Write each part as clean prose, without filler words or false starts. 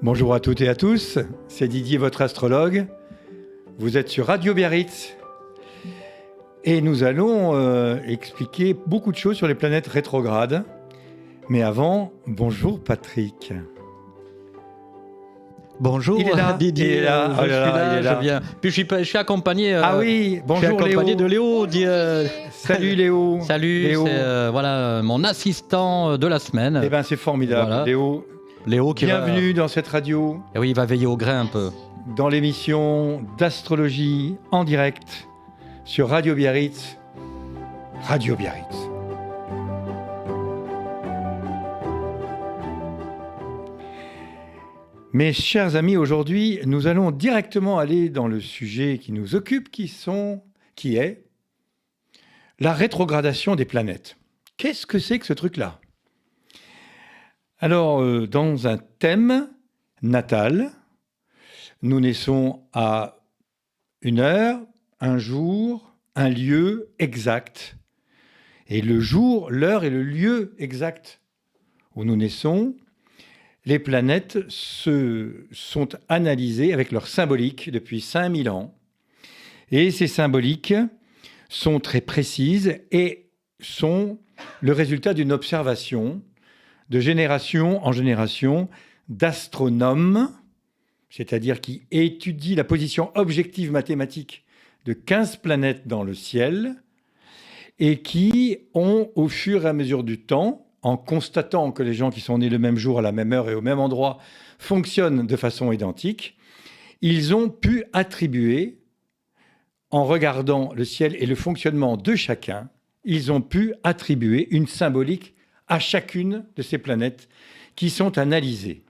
Bonjour à toutes et à tous, c'est Didier, votre astrologue. Vous êtes sur Radio Biarritz et nous allons expliquer beaucoup de choses sur les planètes rétrogrades. Mais avant, bonjour Patrick. Bonjour Didier, il est là. Je viens. Puis je suis accompagné. Bonjour accompagné Léo. de Léo. Salut Léo. Salut, Léo. c'est mon assistant de la semaine. Eh bien c'est formidable, Voilà. Léo qui bienvenue dans cette radio, Et oui, il va veiller au grain un peu. dans l'émission d'astrologie en direct sur Radio Biarritz. Radio Biarritz. Mes chers amis, aujourd'hui, nous allons directement aller dans le sujet qui nous occupe, qui est la rétrogradation des planètes. Qu'est-ce que c'est que ce truc-là ? Alors, dans un thème natal, nous naissons à une heure, un jour, un lieu exact. Et le jour, l'heure et le lieu exact où nous naissons, les planètes se sont analysées avec leur symbolique depuis 5000 ans. Et ces symboliques sont très précises et sont le résultat d'une observation de génération en génération d'astronomes, c'est-à-dire qui étudient la position objective mathématique de 15 planètes dans le ciel et qui ont, au fur et à mesure du temps, en constatant que les gens qui sont nés le même jour, à la même heure et au même endroit fonctionnent de façon identique, ils ont pu attribuer, en regardant le ciel et le fonctionnement de chacun, ils ont pu attribuer une symbolique à chacune de ces planètes qui sont analysées.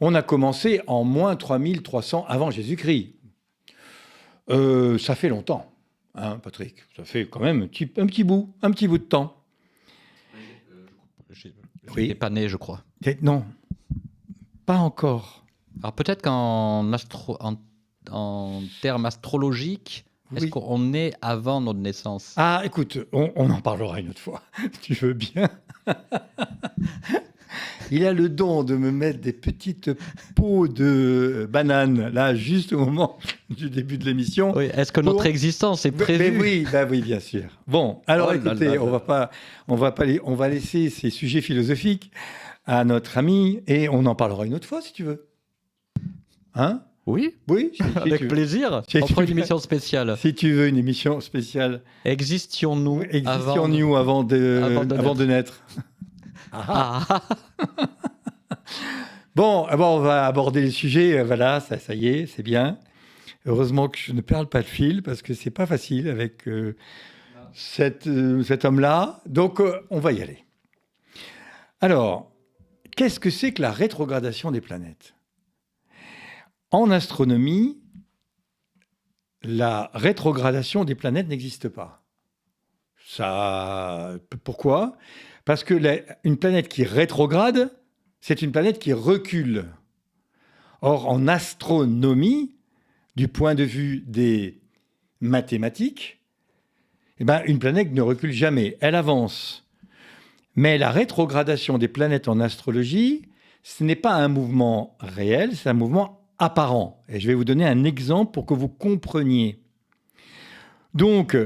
On a commencé en moins 3300 avant Jésus-Christ. Ça fait longtemps, hein, Patrick. Ça fait quand même un petit bout de temps. Oui. T'es pas né, je crois. Non, pas encore. Alors peut-être qu'en en termes astrologiques, est-ce qu'on est avant notre naissance ? Ah, écoute, on en parlera une autre fois. Tu veux bien ? Il a le don de me mettre des petites peaux de banane, là, juste au moment du début de l'émission. Oui, est-ce que notre existence est prévue ? Oui, bien sûr. Bon, alors écoutez, on va laisser ces sujets philosophiques à notre ami et on en parlera une autre fois, si tu veux. Hein ? Oui, avec plaisir. On fera une émission spéciale. Si tu veux une émission spéciale. Existions-nous avant de naître. Bon, on va aborder le sujet. Voilà, ça y est, c'est bien. Heureusement que je ne perds pas le fil parce que c'est pas facile avec cet homme-là. Donc, on va y aller. Alors, qu'est-ce que c'est que la rétrogradation des planètes ? En astronomie, la rétrogradation des planètes n'existe pas. Pourquoi ? Parce que une planète qui rétrograde, c'est une planète qui recule. Or, en astronomie, du point de vue des mathématiques, une planète ne recule jamais, elle avance. Mais la rétrogradation des planètes en astrologie, ce n'est pas un mouvement réel, c'est un mouvement apparent. Et je vais vous donner un exemple pour que vous compreniez. Donc,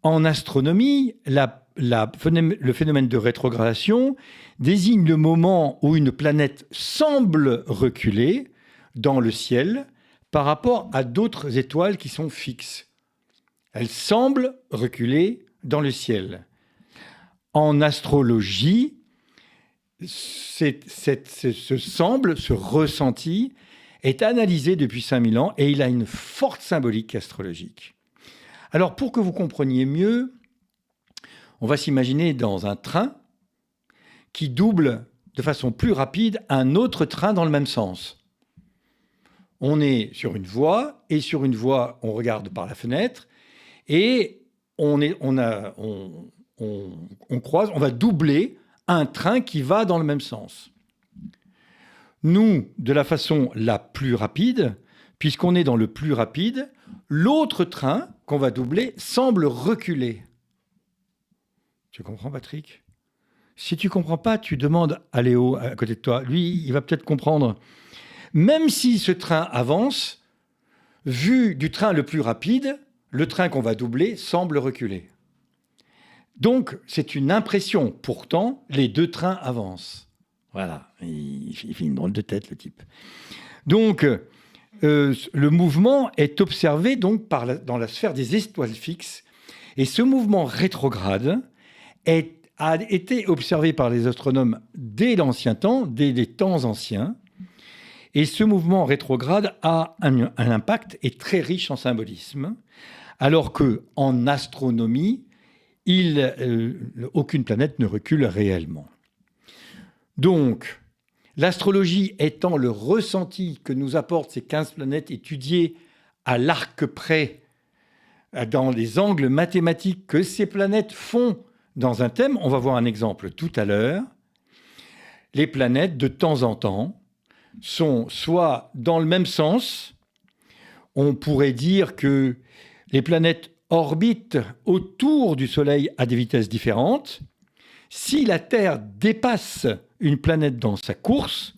en astronomie, le phénomène de rétrogradation désigne le moment où une planète semble reculer dans le ciel par rapport à d'autres étoiles qui sont fixes. Elle semble reculer dans le ciel. En astrologie, ce ressenti est analysé depuis 5000 ans et il a une forte symbolique astrologique. Alors, pour que vous compreniez mieux, on va s'imaginer dans un train qui double de façon plus rapide un autre train dans le même sens. On est sur une voie, et sur une voie, on regarde par la fenêtre, et on va doubler un train qui va dans le même sens. Nous, de la façon la plus rapide, puisqu'on est dans le plus rapide, l'autre train qu'on va doubler semble reculer. Tu comprends, Patrick ? Si tu comprends pas, tu demandes à Léo à côté de toi. Lui, il va peut-être comprendre. même si ce train avance, vu du train le plus rapide, le train qu'on va doubler semble reculer. Donc, c'est une impression. Pourtant, les deux trains avancent. Voilà, il fait une drôle de tête, le type. Donc, le mouvement est observé donc dans la sphère des étoiles fixes. Et ce mouvement rétrograde a été observé par les astronomes dès l'ancien temps, dès les temps anciens. Et ce mouvement rétrograde a un impact et très riche en symbolisme, alors qu'en astronomie, aucune planète ne recule réellement. Donc, l'astrologie étant le ressenti que nous apportent ces 15 planètes étudiées à l'arc près, dans les angles mathématiques que ces planètes font dans un thème, on va voir un exemple tout à l'heure, les planètes, de temps en temps, sont soit dans le même sens, on pourrait dire que les planètes orbitent autour du Soleil à des vitesses différentes. Si la Terre dépasse une planète dans sa course,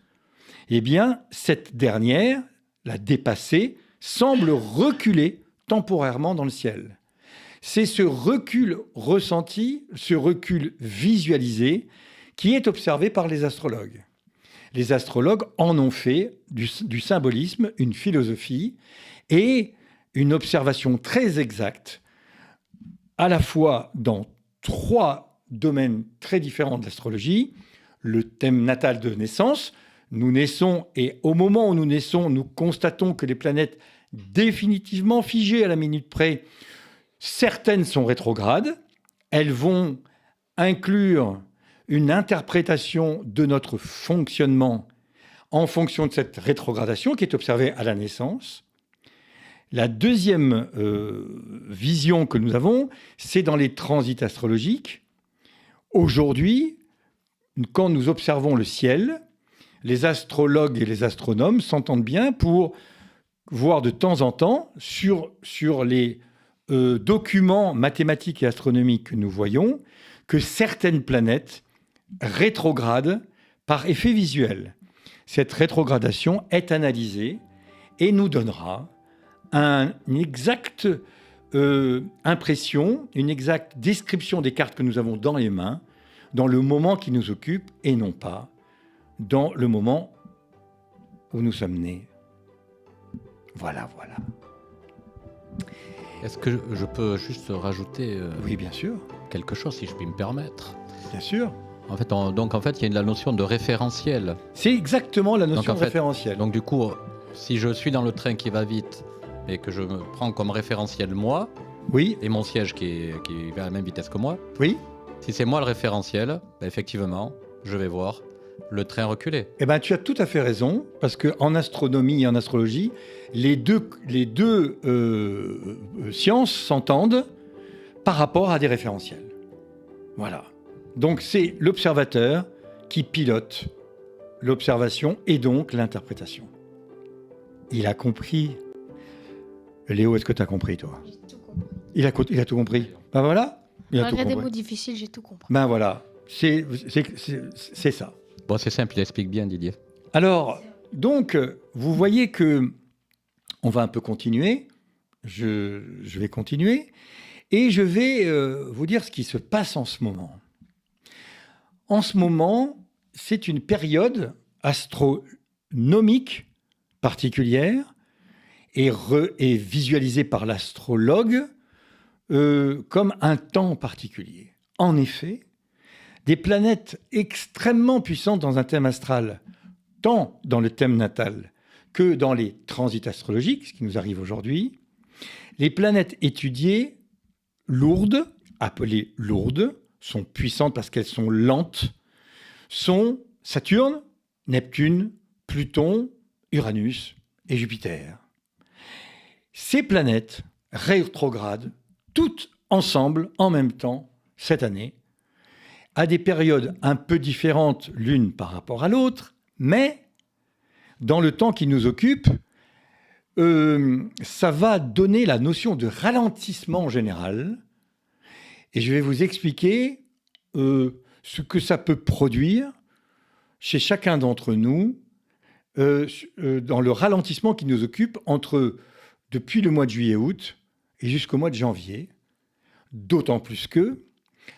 eh bien, cette dernière, la dépassée, semble reculer temporairement dans le ciel. C'est ce recul ressenti, ce recul visualisé, qui est observé par les astrologues. Les astrologues en ont fait du symbolisme une philosophie et une observation très exacte, à la fois dans 3 domaines très différents de l'astrologie. Le thème natal de naissance, nous naissons et au moment où nous naissons, nous constatons que les planètes définitivement figées à la minute près, certaines sont rétrogrades, elles vont inclure une interprétation de notre fonctionnement en fonction de cette rétrogradation qui est observée à la naissance. La deuxième vision que nous avons, c'est dans les transits astrologiques. Aujourd'hui, quand nous observons le ciel, les astrologues et les astronomes s'entendent bien pour voir de temps en temps sur les documents mathématiques et astronomiques que nous voyons que certaines planètes rétrogradent par effet visuel. Cette rétrogradation est analysée et nous donnera une exacte impression, une exacte description des cartes que nous avons dans les mains, dans le moment qui nous occupe et non pas dans le moment où nous sommes nés. Voilà. Est-ce que je peux juste rajouter oui, bien sûr. Quelque chose, si je puis me permettre? Bien sûr. En fait, il y a la notion de référentiel. C'est exactement la notion de référentiel. Donc du coup, si je suis dans le train qui va vite et que je me prends comme référentiel moi, oui, et mon siège qui va à la même vitesse que moi, oui, si c'est moi le référentiel, effectivement, je vais voir le train reculer. Eh bien, tu as tout à fait raison, parce qu'en astronomie et en astrologie, les deux sciences s'entendent par rapport à des référentiels. Voilà. Donc, c'est l'observateur qui pilote l'observation et donc l'interprétation. Il a compris. Léo, est-ce que tu as compris, toi? J'ai tout compris. Il a tout compris. Ben voilà. Malgré des mots difficiles, j'ai tout compris. Ben voilà. C'est ça. Bon, c'est simple, il explique bien, Didier. Alors, donc, vous voyez que on va un peu continuer. Je vais continuer. Et je vais vous dire ce qui se passe en ce moment. En ce moment, c'est une période astronomique particulière et visualisée par l'astrologue comme un temps particulier. En effet, des planètes extrêmement puissantes dans un thème astral, tant dans le thème natal que dans les transits astrologiques, ce qui nous arrive aujourd'hui, les planètes étudiées lourdes, appelées lourdes, sont puissantes parce qu'elles sont lentes, sont Saturne, Neptune, Pluton, Uranus et Jupiter. Ces planètes rétrogrades, toutes ensemble, en même temps, cette année, à des périodes un peu différentes l'une par rapport à l'autre, mais dans le temps qui nous occupe, ça va donner la notion de ralentissement général. Et je vais vous expliquer ce que ça peut produire chez chacun d'entre nous dans le ralentissement qui nous occupe depuis le mois de juillet-août et jusqu'au mois de janvier. D'autant plus que,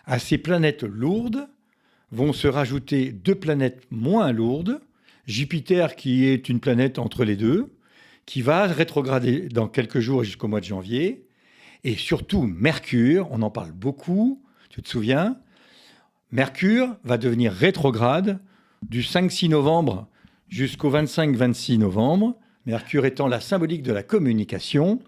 à ces planètes lourdes, vont se rajouter 2 planètes moins lourdes, Jupiter qui est une planète entre les deux, qui va rétrograder dans quelques jours jusqu'au mois de janvier, et surtout Mercure, on en parle beaucoup, tu te souviens, Mercure va devenir rétrograde du 5-6 novembre jusqu'au 25-26 novembre, Mercure étant la symbolique de la communication.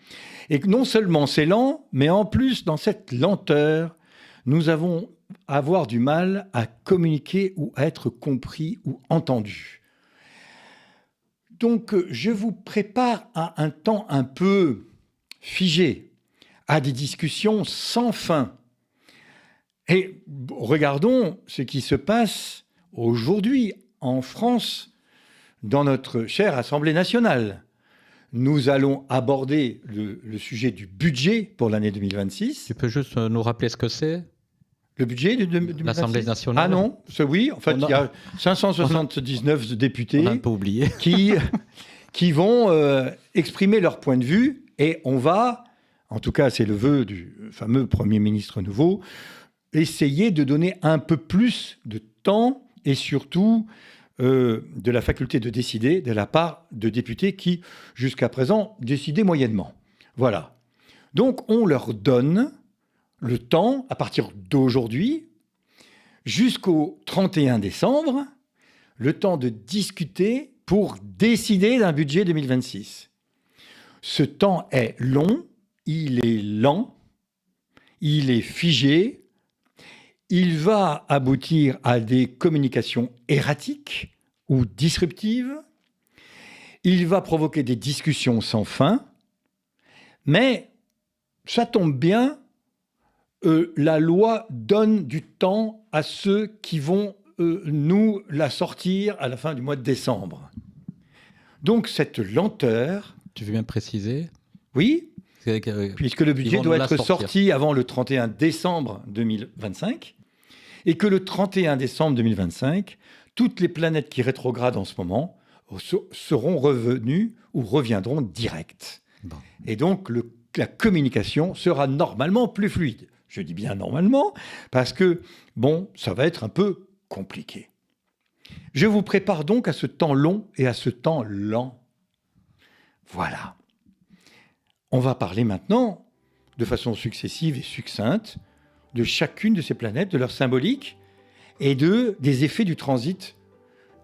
Et non seulement c'est lent, mais en plus, dans cette lenteur, nous allons avoir du mal à communiquer ou à être compris ou entendu. Donc, je vous prépare à un temps un peu figé, à des discussions sans fin. Et regardons ce qui se passe aujourd'hui en France, dans notre chère Assemblée nationale. Nous allons aborder le sujet du budget pour l'année 2026. Tu peux juste nous rappeler ce que c'est ? Le budget de 2026 ? L'Assemblée nationale ? Ah non, oui. En fait, il y a 579 députés on a un peu oublié. qui vont exprimer leur point de vue. Et on va, en tout cas c'est le vœu du fameux Premier ministre nouveau, essayer de donner un peu plus de temps et surtout de la faculté de décider de la part de députés qui, jusqu'à présent, décidaient moyennement. Voilà. Donc, on leur donne le temps, à partir d'aujourd'hui, jusqu'au 31 décembre, le temps de discuter pour décider d'un budget 2026. Ce temps est long, il est lent, il est figé, il va aboutir à des communications erratiques ou disruptives. Il va provoquer des discussions sans fin. Mais ça tombe bien, la loi donne du temps à ceux qui vont nous la sortir à la fin du mois de décembre. Donc cette lenteur... Tu veux bien préciser ? Oui. Puisque le budget doit être sorti avant le 31 décembre 2025, et que le 31 décembre 2025, toutes les planètes qui rétrogradent en ce moment seront revenues ou reviendront direct. Bon. Et donc, la communication sera normalement plus fluide. Je dis bien normalement, parce que, ça va être un peu compliqué. Je vous prépare donc à ce temps long et à ce temps lent. Voilà. On va parler maintenant, de façon successive et succincte, de chacune de ces planètes, de leur symbolique et des effets du transit,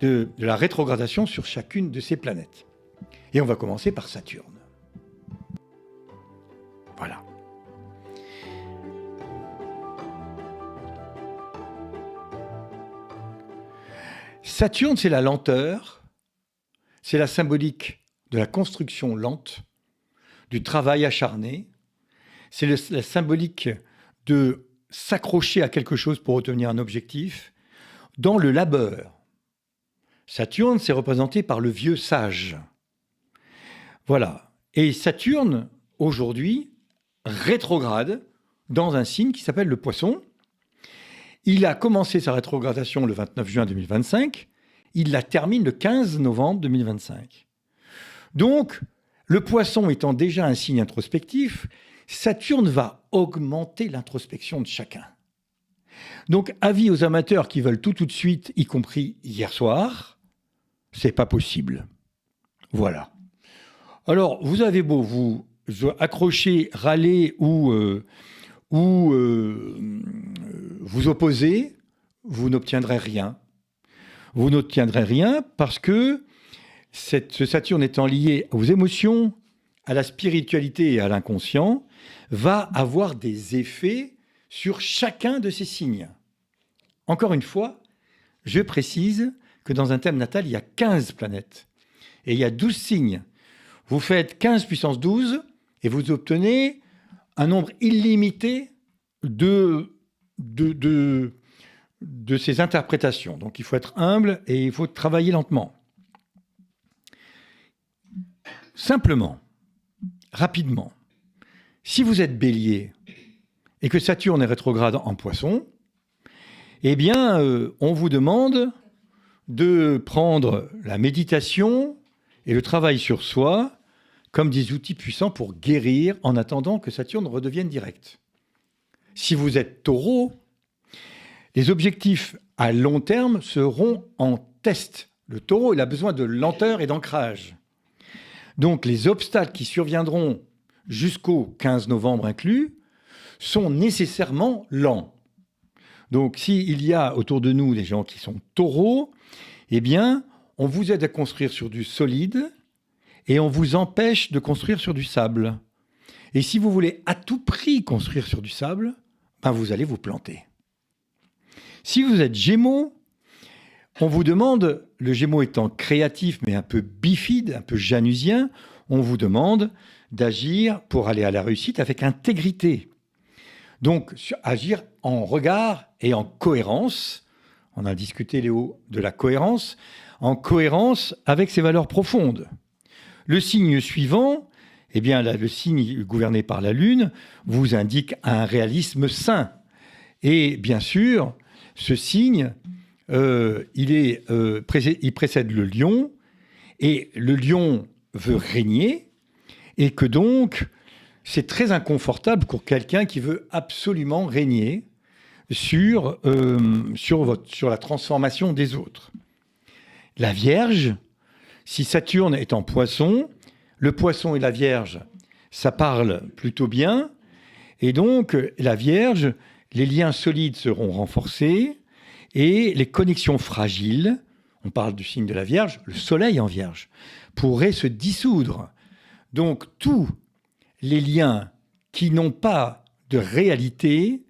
de la rétrogradation sur chacune de ces planètes. Et on va commencer par Saturne. Voilà. Saturne, c'est la lenteur, c'est la symbolique de la construction lente, du travail acharné, c'est la symbolique de s'accrocher à quelque chose pour obtenir un objectif, dans le labeur. Saturne, c'est représenté par le vieux sage. Voilà. Et Saturne, aujourd'hui, rétrograde dans un signe qui s'appelle le Poisson. Il a commencé sa rétrogradation le 29 juin 2025. Il la termine le 15 novembre 2025. Donc, le Poisson étant déjà un signe introspectif, Saturne va augmenter l'introspection de chacun. Donc, avis aux amateurs qui veulent tout de suite, y compris hier soir, c'est pas possible. Voilà. Alors, vous avez beau vous accrocher, râler ou vous opposer, vous n'obtiendrez rien. Vous n'obtiendrez rien parce que ce Saturne étant lié aux émotions, à la spiritualité et à l'inconscient, va avoir des effets sur chacun de ces signes. Encore une fois, je précise que dans un thème natal, il y a 15 planètes et il y a 12 signes. Vous faites 15 puissance 12 et vous obtenez un nombre illimité de ces interprétations. Donc il faut être humble et il faut travailler lentement. Simplement, rapidement, si vous êtes Bélier et que Saturne est rétrograde en Poisson, eh bien, on vous demande de prendre la méditation et le travail sur soi comme des outils puissants pour guérir en attendant que Saturne redevienne direct. Si vous êtes Taureau, les objectifs à long terme seront en test. Le Taureau, il a besoin de lenteur et d'ancrage. Donc les obstacles qui surviendront jusqu'au 15 novembre inclus sont nécessairement lents. Donc s'il y a autour de nous des gens qui sont Taureaux, eh bien, on vous aide à construire sur du solide et on vous empêche de construire sur du sable. Et si vous voulez à tout prix construire sur du sable, ben vous allez vous planter. Si vous êtes Gémeaux, on vous demande, le Gémeaux étant créatif mais un peu bifide, un peu janusien, on vous demande d'agir pour aller à la réussite avec intégrité. Donc, agir en regard et en cohérence. On a discuté, Léo, de la cohérence. En cohérence avec ses valeurs profondes. Le signe suivant, eh bien, le signe gouverné par la Lune, vous indique un réalisme sain. Et bien sûr, ce signe, il précède le Lion. Et le Lion veut régner. Et que donc, c'est très inconfortable pour quelqu'un qui veut absolument régner sur la transformation des autres. La Vierge, si Saturne est en Poisson, le Poisson et la Vierge, ça parle plutôt bien. Et donc, la Vierge, les liens solides seront renforcés et les connexions fragiles, on parle du signe de la Vierge, le Soleil en Vierge, pourraient se dissoudre. Donc, tous les liens qui n'ont pas de réalité,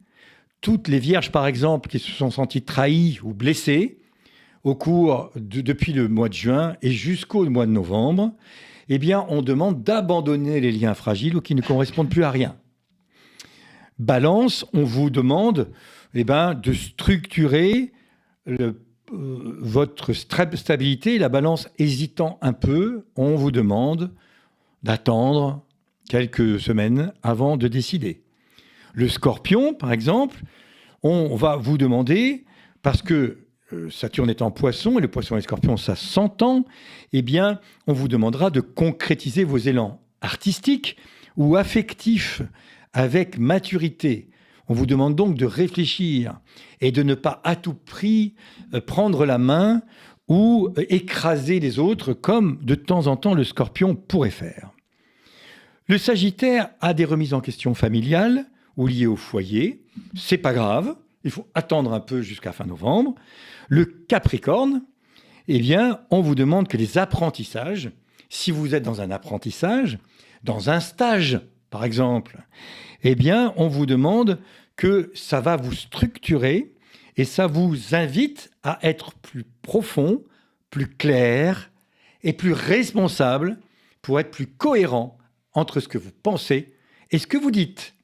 toutes les vierges, par exemple, qui se sont senties trahies ou blessées depuis le mois de juin et jusqu'au mois de novembre, eh bien, on demande d'abandonner les liens fragiles ou qui ne correspondent plus à rien. Balance, on vous demande de structurer votre stabilité. La Balance hésitant un peu, on vous demande d'attendre quelques semaines avant de décider. Le Scorpion, par exemple, on va vous demander, parce que Saturne est en Poisson, et le Poisson et le Scorpion, ça s'entend, eh bien, on vous demandera de concrétiser vos élans artistiques ou affectifs avec maturité. On vous demande donc de réfléchir et de ne pas à tout prix prendre la main ou écraser les autres, comme de temps en temps le Scorpion pourrait faire. Le Sagittaire a des remises en question familiales ou liées au foyer. C'est pas grave, il faut attendre un peu jusqu'à fin novembre. Le Capricorne, eh bien, on vous demande que les apprentissages, si vous êtes dans un apprentissage, dans un stage, par exemple, eh bien, on vous demande que ça va vous structurer et ça vous invite à être plus profond, plus clair et plus responsable pour être plus cohérent entre ce que vous pensez et ce que vous dites.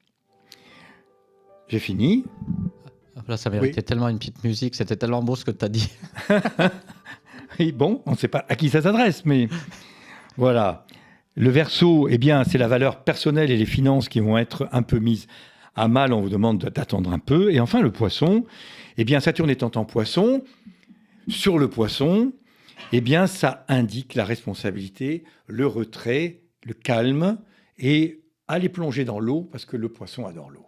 J'ai fini. Là, ça méritait tellement une petite musique, c'était tellement beau ce que tu as dit. Et bon, on ne sait pas à qui ça s'adresse, mais voilà. Le Verseau, eh bien, c'est la valeur personnelle et les finances qui vont être un peu mises à mal. On vous demande d'attendre un peu. Et enfin, le Poisson, eh bien, Saturne étant en Poisson, sur le Poisson, eh bien, ça indique la responsabilité, le retrait, le calme et aller plonger dans l'eau parce que le Poisson adore l'eau.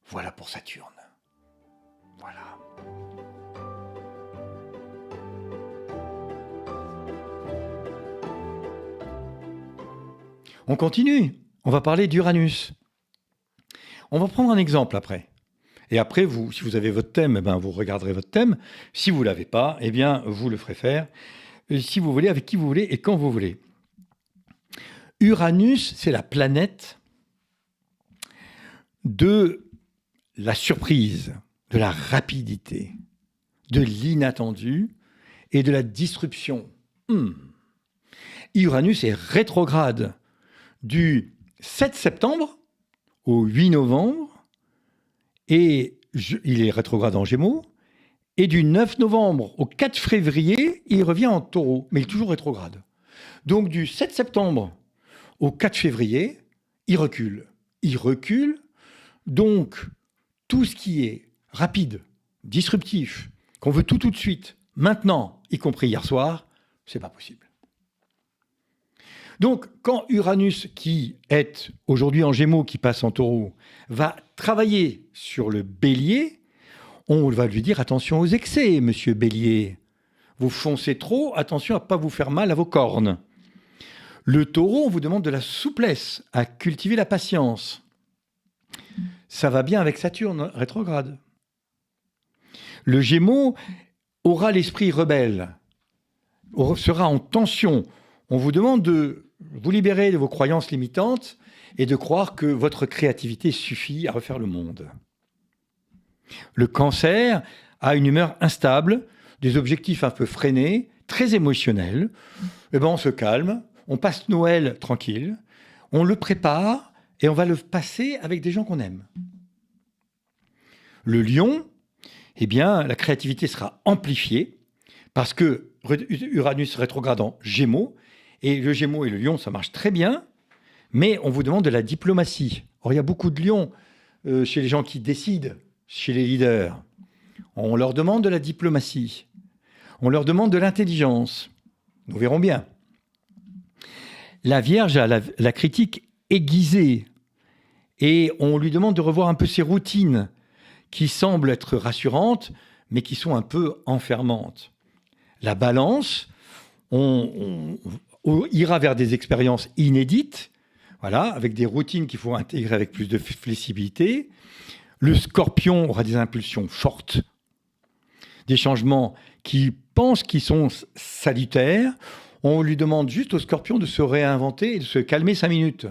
Voilà pour Saturne. Voilà. On continue. On va parler d'Uranus. On va prendre un exemple après. Et après, vous, si vous avez votre thème, eh ben, vous regarderez votre thème. Si vous ne l'avez pas, eh bien, vous le ferez faire. Si vous voulez, avec qui vous voulez et quand vous voulez. Uranus, c'est la planète de la surprise, de la rapidité, de l'inattendu et de la disruption. Uranus est rétrograde du 7 septembre au 8 novembre et il est rétrograde en Gémeaux. Et du 9 novembre au 4 février, il revient en Taureau, mais il est toujours rétrograde. Donc du 7 septembre au 4 février, il recule. Il recule, donc tout ce qui est rapide, disruptif, qu'on veut tout de suite, maintenant, y compris hier soir, c'est pas possible. Donc, quand Uranus, qui est aujourd'hui en Gémeaux, qui passe en Taureau, va travailler sur le Bélier, on va lui dire attention aux excès, monsieur Bélier. Vous foncez trop, attention à ne pas vous faire mal à vos cornes. Le Taureau, on vous demande de la souplesse, à cultiver la patience. Ça va bien avec Saturne rétrograde. Le Gémeaux aura l'esprit rebelle, sera en tension. On vous demande de vous libérer de vos croyances limitantes et de croire que votre créativité suffit à refaire le monde. Le Cancer a une humeur instable, des objectifs un peu freinés, très émotionnels. Eh ben, on se calme, on passe Noël tranquille, on le prépare et on va le passer avec des gens qu'on aime. Le Lion, eh bien, la créativité sera amplifiée parce que Uranus rétrograde en Gémeaux, et le Gémeaux et le Lion, ça marche très bien, mais on vous demande de la diplomatie. Or, il y a beaucoup de Lions chez les gens qui décident, chez les leaders. On leur demande de la diplomatie. On leur demande de l'intelligence. Nous verrons bien. La Vierge a la critique aiguisée et on lui demande de revoir un peu ses routines qui semblent être rassurantes, mais qui sont un peu enfermantes. La Balance, on ira vers des expériences inédites, voilà, avec des routines qu'il faut intégrer avec plus de flexibilité. Le Scorpion aura des impulsions fortes, des changements qui pensent qu'ils sont salutaires. On lui demande juste au Scorpion de se réinventer et de se calmer 5 minutes.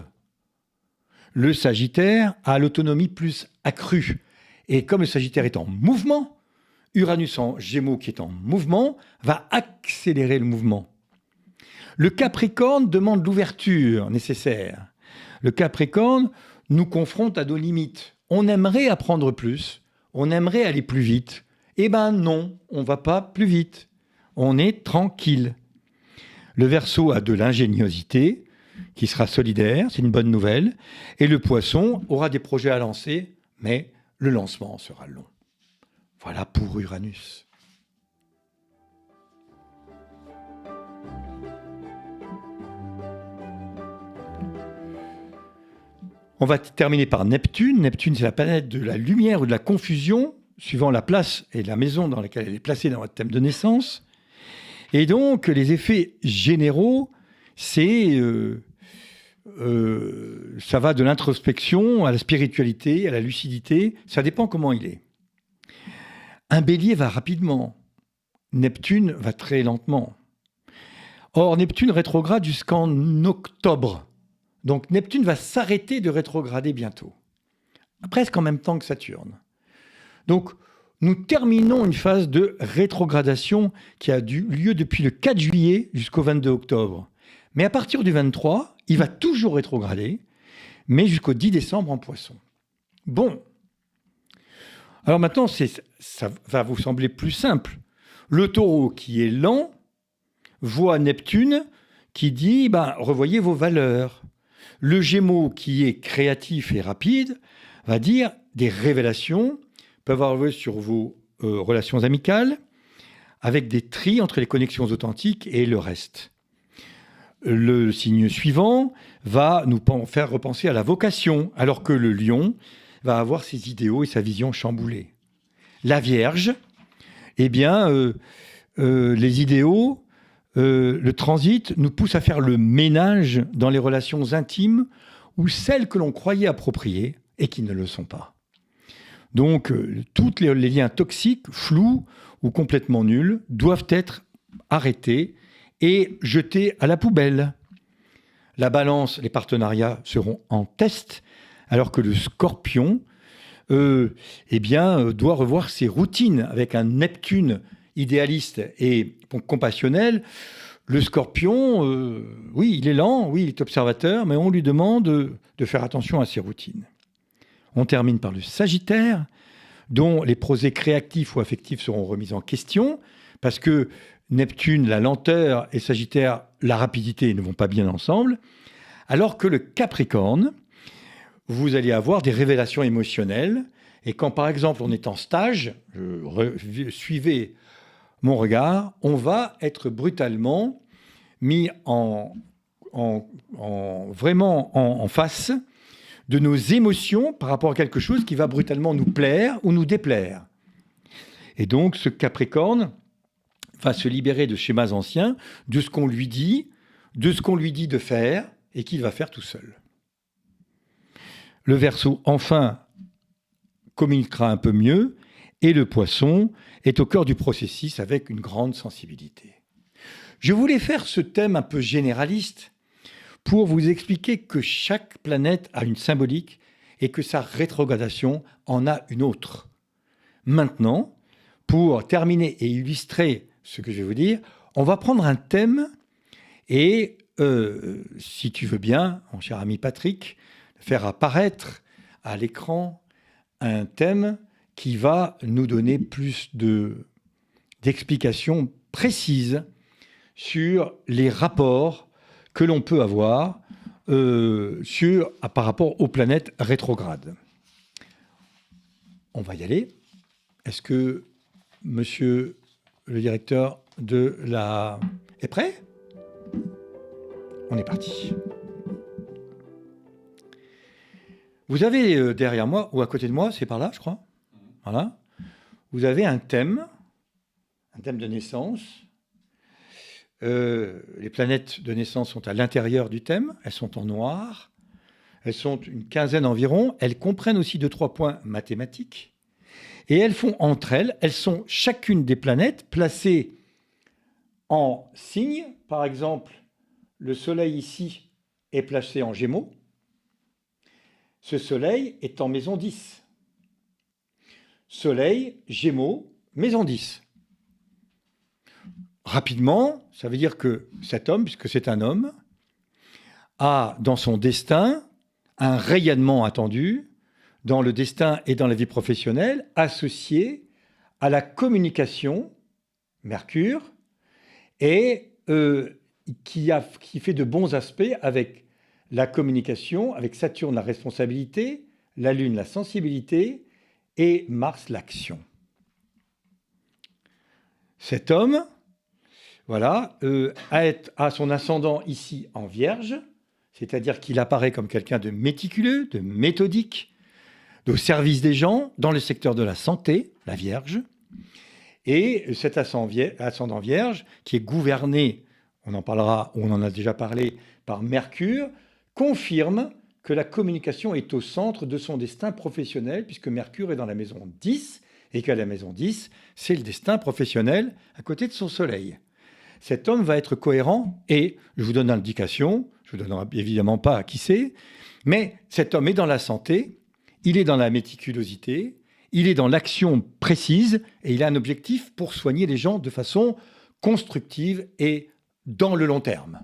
Le Sagittaire a l'autonomie plus accrue. Et comme le Sagittaire est en mouvement, Uranus en Gémeaux qui est en mouvement va accélérer le mouvement. Le Capricorne demande l'ouverture nécessaire. Le Capricorne nous confronte à nos limites. On aimerait apprendre plus, on aimerait aller plus vite. Eh ben non, on ne va pas plus vite. On est tranquille. Le Verseau a de l'ingéniosité, qui sera solidaire, c'est une bonne nouvelle. Et le Poisson aura des projets à lancer, mais le lancement sera long. Voilà pour Uranus. On va terminer par Neptune. Neptune, c'est la planète de la lumière ou de la confusion, suivant la place et la maison dans laquelle elle est placée dans votre thème de naissance. Et donc, les effets généraux, c'est... ça va de l'introspection à la spiritualité, à la lucidité. Ça dépend comment il est. Un Bélier va rapidement. Neptune va très lentement. Or, Neptune rétrograde jusqu'en octobre. Donc, Neptune va s'arrêter de rétrograder bientôt. Presque en même temps que Saturne. Donc, nous terminons une phase de rétrogradation qui a eu lieu depuis le 4 juillet jusqu'au 22 octobre. Mais à partir du 23, il va toujours rétrograder, mais jusqu'au 10 décembre en Poisson. Bon. Alors maintenant, ça va vous sembler plus simple. Le Taureau qui est lent voit Neptune qui dit revoyez vos valeurs. Le Gémeaux qui est créatif et rapide va dire des révélations peuvent avoir sur vos relations amicales avec des tris entre les connexions authentiques et le reste. Le signe suivant va nous faire repenser à la vocation, alors que le Lion va avoir ses idéaux et sa vision chamboulée. La Vierge, eh bien, les idéaux, le transit nous pousse à faire le ménage dans les relations intimes ou celles que l'on croyait appropriées et qui ne le sont pas. Donc, tous les liens toxiques, flous ou complètement nuls doivent être arrêtés et jetés à la poubelle. La Balance, les partenariats seront en test, alors que le Scorpion doit revoir ses routines avec un Neptune idéaliste et compassionnel. Le Scorpion, oui, il est lent, oui, il est observateur, mais on lui demande de faire attention à ses routines. On termine par le Sagittaire, dont les projets créatifs ou affectifs seront remis en question, parce que Neptune, la lenteur, et Sagittaire, la rapidité, ne vont pas bien ensemble, alors que le Capricorne, vous allez avoir des révélations émotionnelles, et quand par exemple on est en stage, suivez mon regard, on va être brutalement mis vraiment en face de nos émotions par rapport à quelque chose qui va brutalement nous plaire ou nous déplaire. Et donc, ce Capricorne va se libérer de schémas anciens, de ce qu'on lui dit, de faire, et qu'il va faire tout seul. Le Verseau, enfin, communiquera un peu mieux, et le Poisson est au cœur du processus avec une grande sensibilité. Je voulais faire ce thème un peu généraliste pour vous expliquer que chaque planète a une symbolique et que sa rétrogradation en a une autre. Maintenant, pour terminer et illustrer ce que je vais vous dire, on va prendre un thème et, si tu veux bien, mon cher ami Patrick, faire apparaître à l'écran un thème qui va nous donner plus d'explications précises sur les rapports que l'on peut avoir par rapport aux planètes rétrogrades. On va y aller. Est-ce que monsieur le directeur est prêt? On est parti. Vous avez derrière moi, ou à côté de moi, c'est par là, je crois. Voilà. Vous avez un thème de naissance. Les planètes de naissance sont à l'intérieur du thème. Elles sont en noir. Elles sont une quinzaine environ. Elles comprennent aussi 2-3 points mathématiques. Et elles font entre elles, elles sont chacune des planètes placées en signes. Par exemple, le Soleil ici est placé en Gémeaux. Ce Soleil est en maison 10. Soleil, Gémeaux, maison 10. Rapidement, ça veut dire que cet homme, puisque c'est un homme, a dans son destin un rayonnement attendu dans le destin et dans la vie professionnelle associé à la communication, Mercure, et qui fait de bons aspects avec la communication, avec Saturne la responsabilité, la Lune la sensibilité et Mars l'action. Cet homme, voilà, a son ascendant ici en Vierge, c'est-à-dire qu'il apparaît comme quelqu'un de méticuleux, de méthodique, au service des gens, dans le secteur de la santé, la Vierge. Et cet ascendant Vierge, qui est gouverné, on en parlera, on en a déjà parlé, par Mercure, confirme que la communication est au centre de son destin professionnel, puisque Mercure est dans la maison 10, et qu'à la maison 10, c'est le destin professionnel à côté de son Soleil. Cet homme va être cohérent, et je vous donne l'indication, je ne vous donnerai évidemment pas à qui c'est, mais cet homme est dans la santé, il est dans la méticulosité, il est dans l'action précise, et il a un objectif pour soigner les gens de façon constructive et dans le long terme.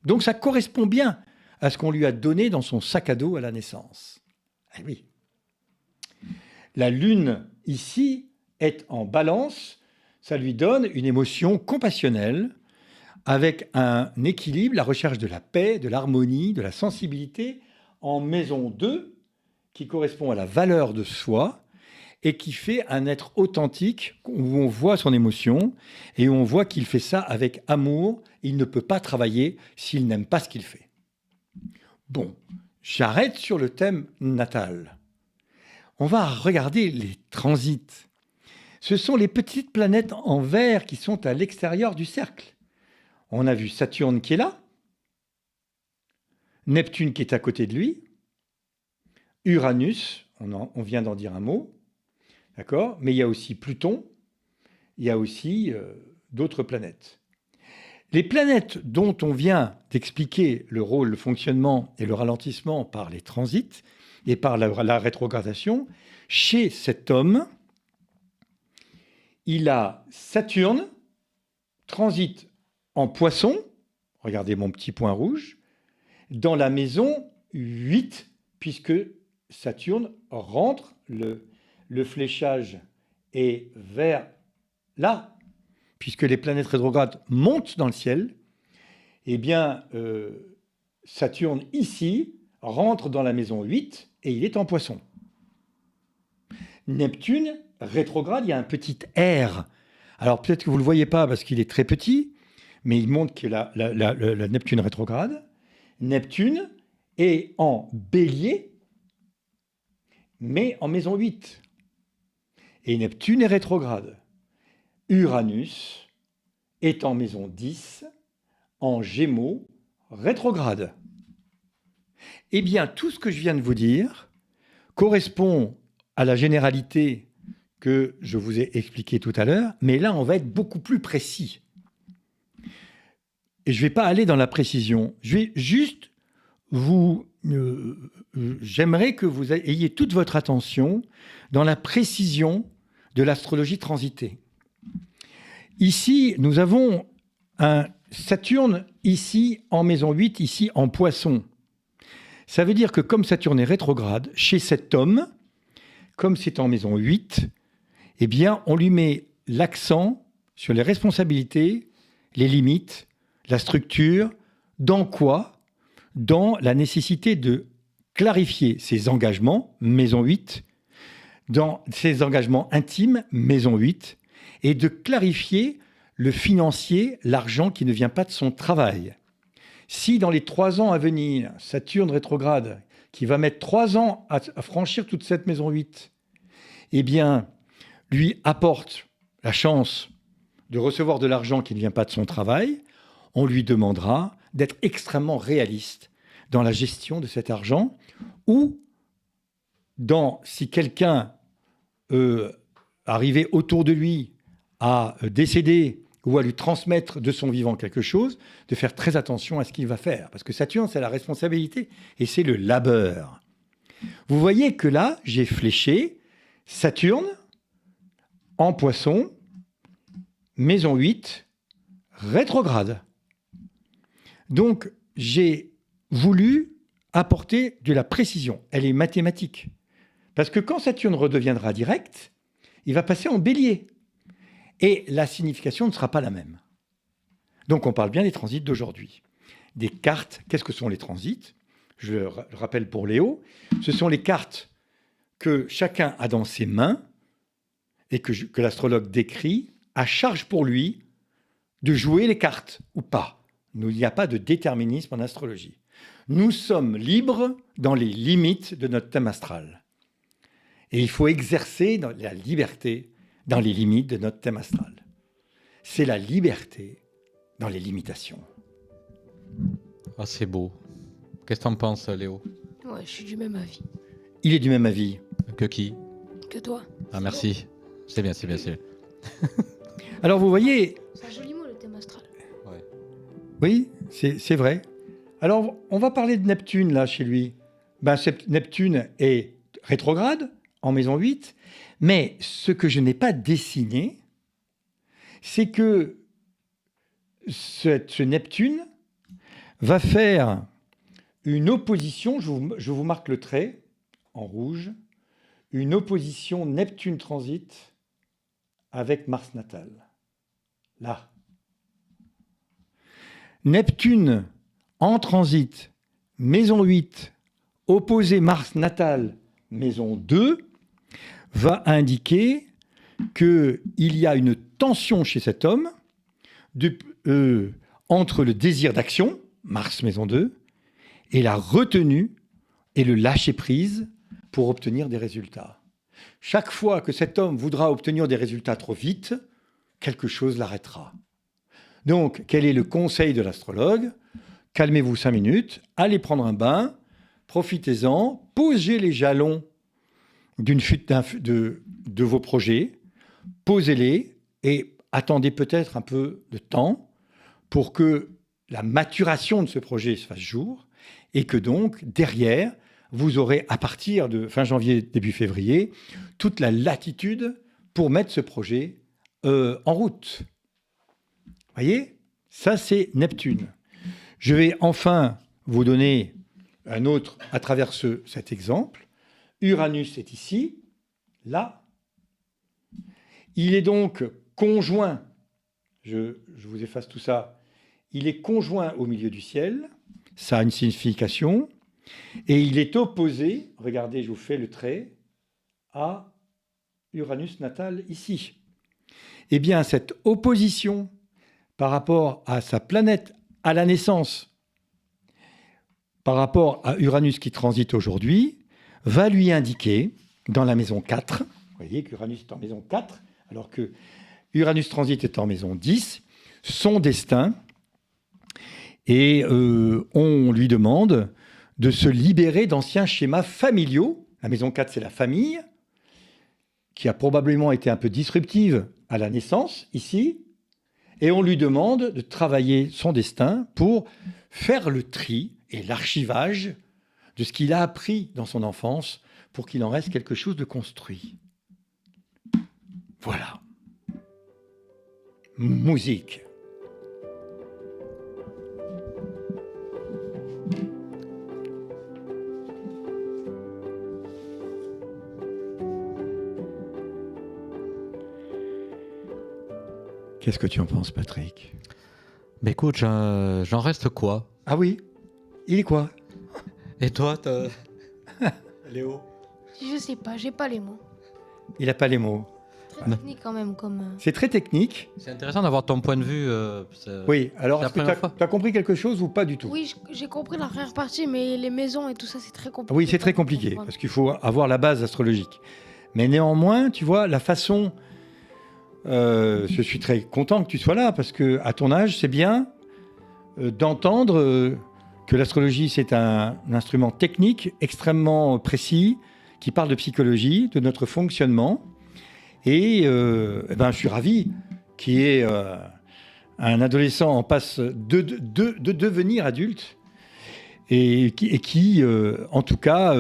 Donc ça correspond bien à ce qu'on lui a donné dans son sac à dos à la naissance. Eh oui. La Lune, ici, est en Balance. Ça lui donne une émotion compassionnelle avec un équilibre, la recherche de la paix, de l'harmonie, de la sensibilité en maison 2, qui correspond à la valeur de soi et qui fait un être authentique où on voit son émotion et où on voit qu'il fait ça avec amour. Il ne peut pas travailler s'il n'aime pas ce qu'il fait. Bon, j'arrête sur le thème natal. On va regarder les transits. Ce sont les petites planètes en vert qui sont à l'extérieur du cercle. On a vu Saturne qui est là, Neptune qui est à côté de lui, Uranus, on vient d'en dire un mot, d'accord ? Mais il y a aussi Pluton, il y a aussi d'autres planètes. Les planètes dont on vient d'expliquer le rôle, le fonctionnement et le ralentissement par les transits et par la rétrogradation, chez cet homme, il a Saturne, transite en Poisson, regardez mon petit point rouge, dans la maison 8, puisque Saturne rentre, le fléchage est vers là, puisque les planètes rétrogrades montent dans le ciel, eh bien, Saturne, ici, rentre dans la maison 8 et il est en Poisson. Neptune, rétrograde, il y a un petit R Alors peut-être que vous ne le voyez pas parce qu'il est très petit, mais il montre que la Neptune rétrograde. Neptune est en bélier, mais en maison 8. Et Neptune est rétrograde. Uranus est en maison 10, en Gémeaux, rétrograde. Eh bien, tout ce que je viens de vous dire correspond à la généralité que je vous ai expliquée tout à l'heure, mais là, on va être beaucoup plus précis. Et je ne vais pas aller dans la précision. Je vais juste j'aimerais que vous ayez toute votre attention dans la précision de l'astrologie transitée. Ici, nous avons un Saturne ici en maison 8, ici en Poisson. Ça veut dire que comme Saturne est rétrograde, chez cet homme, comme c'est en maison 8, eh bien, on lui met l'accent sur les responsabilités, les limites, la structure. Dans quoi ? Dans la nécessité de clarifier ses engagements, maison 8, dans ses engagements intimes, maison 8, et de clarifier le financier, l'argent qui ne vient pas de son travail. Si dans les 3 ans à venir, Saturne rétrograde, qui va mettre 3 ans à franchir toute cette maison 8, eh bien, lui apporte la chance de recevoir de l'argent qui ne vient pas de son travail, on lui demandera d'être extrêmement réaliste dans la gestion de cet argent, ou si quelqu'un arrivait autour de lui à décéder ou à lui transmettre de son vivant quelque chose, de faire très attention à ce qu'il va faire. Parce que Saturne, c'est la responsabilité et c'est le labeur. Vous voyez que là, j'ai fléché Saturne en Poisson, maison 8, rétrograde. Donc, j'ai voulu apporter de la précision. Elle est mathématique. Parce que quand Saturne redeviendra direct, il va passer en bélier. Et la signification ne sera pas la même. Donc, on parle bien des transits d'aujourd'hui. Des cartes, qu'est-ce que sont les transits ? Je le rappelle pour Léo, ce sont les cartes que chacun a dans ses mains et que l'astrologue décrit, à charge pour lui de jouer les cartes ou pas. Il n'y a pas de déterminisme en astrologie. Nous sommes libres dans les limites de notre thème astral. Et il faut exercer la liberté dans les limites de notre thème astral. C'est la liberté dans les limitations. Ah, c'est beau. Qu'est-ce que t'en penses, Léo ? Ouais, je suis du même avis. Il est du même avis. Que qui ? Que toi. Ah, merci. C'est bien. Alors, vous voyez... C'est un joli mot, le thème astral. Ouais. Oui, c'est vrai. Alors, on va parler de Neptune, là, chez lui. Neptune est rétrograde, en maison 8, mais ce que je n'ai pas dessiné, c'est que ce Neptune va faire une opposition, je vous marque le trait en rouge, une opposition Neptune transit avec Mars natal. Là. Neptune en transit, maison 8, opposé Mars natal, maison 2, va indiquer qu'il y a une tension chez cet homme entre le désir d'action, Mars maison 2, et la retenue et le lâcher-prise pour obtenir des résultats. Chaque fois que cet homme voudra obtenir des résultats trop vite, quelque chose l'arrêtera. Donc, quel est le conseil de l'astrologue ? Calmez-vous 5 minutes, allez prendre un bain, profitez-en, posez les jalons de vos projets, posez-les et attendez peut-être un peu de temps pour que la maturation de ce projet se fasse jour et que donc, derrière, vous aurez, à partir de fin janvier, début février, toute la latitude pour mettre ce projet en route. Vous voyez ? Ça, c'est Neptune. Je vais enfin vous donner un autre à travers cet exemple. Uranus est ici, là. Il est donc conjoint, je vous efface tout ça, il est conjoint au milieu du ciel, ça a une signification, et il est opposé, regardez, je vous fais le trait, à Uranus natal ici. eh bien, cette opposition par rapport à sa planète à la naissance, par rapport à Uranus qui transite aujourd'hui, va lui indiquer, dans la maison 4, vous voyez qu'Uranus est en maison 4, alors que Uranus transite est en maison 10, son destin, et on lui demande de se libérer d'anciens schémas familiaux. La maison 4, c'est la famille, qui a probablement été un peu disruptive à la naissance, ici, et on lui demande de travailler son destin pour faire le tri et l'archivage de ce qu'il a appris dans son enfance pour qu'il en reste quelque chose de construit. Voilà. Musique. Qu'est-ce que tu en penses, Patrick? Mais écoute, j'en reste quoi? Ah oui? Il est quoi? Et toi, Léo? Je sais pas, j'ai pas les mots. Il n'a pas les mots. Très technique quand même comme... C'est très technique. C'est intéressant d'avoir ton point de vue. Oui, alors c'est la est-ce que première fois. tu as compris quelque chose ou pas du tout? Oui, j'ai compris la première partie, mais les maisons et tout ça, c'est très compliqué. Oui, c'est très compliqué, parce qu'il faut avoir la base astrologique. Mais néanmoins, tu vois, la façon... je suis très content que tu sois là, parce que à ton âge, c'est bien d'entendre que l'astrologie, c'est un instrument technique extrêmement précis, qui parle de psychologie, de notre fonctionnement. Et je suis ravi qu'il y ait un adolescent en passe de devenir adulte et qui en tout cas,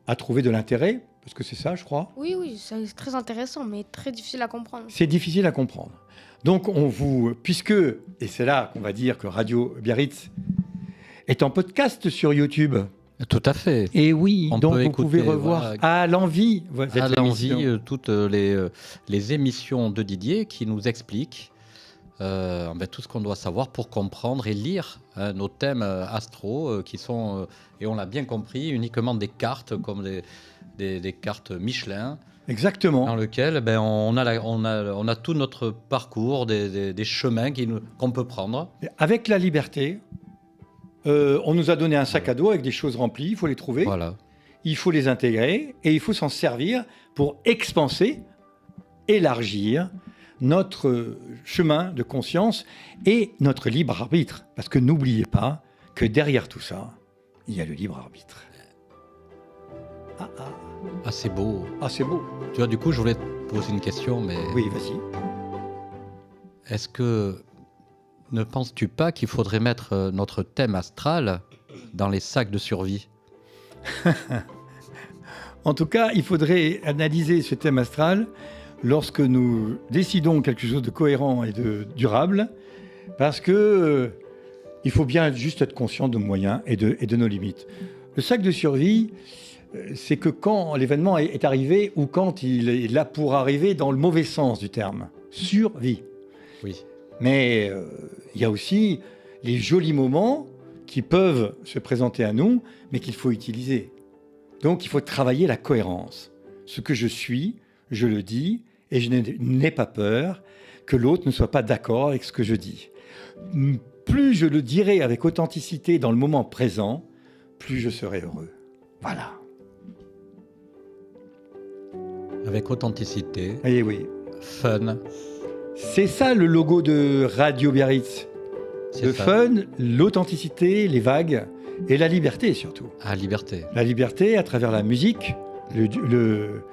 a trouvé de l'intérêt, parce que c'est ça, je crois. Oui, c'est très intéressant, mais très difficile à comprendre. C'est difficile à comprendre. Donc, puisque, et c'est là qu'on va dire que Radio Biarritz est en podcast sur YouTube. Tout à fait. Et oui, On donc peut vous écouter, pouvez revoir voilà, à l'envie à l'envie toutes les émissions de Didier qui nous expliquent tout ce qu'on doit savoir pour comprendre et lire nos thèmes astro qui sont, et on l'a bien compris, uniquement des cartes comme des cartes Michelin. Exactement. Dans lequel on a tout notre parcours, des chemins qu'on peut prendre. Avec la liberté, on nous a donné un sac à dos avec des choses remplies, il faut les trouver, Voilà. il faut les intégrer et il faut s'en servir pour expanser, élargir notre chemin de conscience et notre libre arbitre. Parce que n'oubliez pas que derrière tout ça, il y a le libre arbitre. Ah, c'est beau. Ah, c'est beau. Tu vois, du coup, je voulais te poser une question, mais Oui, vas-y. est-ce que ne penses-tu pas qu'il faudrait mettre notre thème astral dans les sacs de survie? En tout cas, il faudrait analyser ce thème astral lorsque nous décidons quelque chose de cohérent et de durable, parce que il faut bien juste être conscient de nos moyens et de nos limites. Le sac de survie, c'est que quand l'événement est arrivé ou quand il est là pour arriver dans le mauvais sens du terme. Survie. Oui. Mais il y a aussi les jolis moments qui peuvent se présenter à nous, mais qu'il faut utiliser. Donc il faut travailler la cohérence. Ce que je suis, je le dis, et je n'ai pas peur que l'autre ne soit pas d'accord avec ce que je dis. Plus je le dirai avec authenticité dans le moment présent, plus je serai heureux. Voilà. Avec authenticité, Eh oui. fun. C'est ça le logo de Radio Biarritz. C'est Le ça. fun, l'authenticité, les vagues et la liberté surtout. Ah, liberté. La liberté à travers la musique, le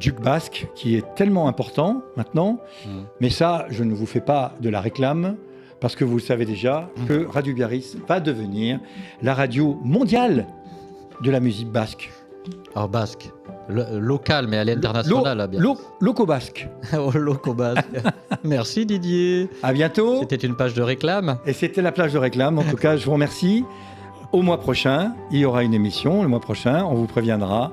juk basque qui est tellement important maintenant. Mais ça, je ne vous fais pas de la réclame parce que vous le savez déjà que Radio Biarritz va devenir la radio mondiale de la musique basque. Alors, basque. Local, mais à l'international, là, bien. Loco basque. Au loco basque. Merci, Didier. À bientôt. C'était une page de réclame. Et c'était la plage de réclame. En tout cas, je vous remercie. Au mois prochain, il y aura une émission. Le mois prochain, on vous préviendra.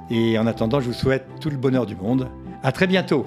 Et en attendant, je vous souhaite tout le bonheur du monde. À très bientôt.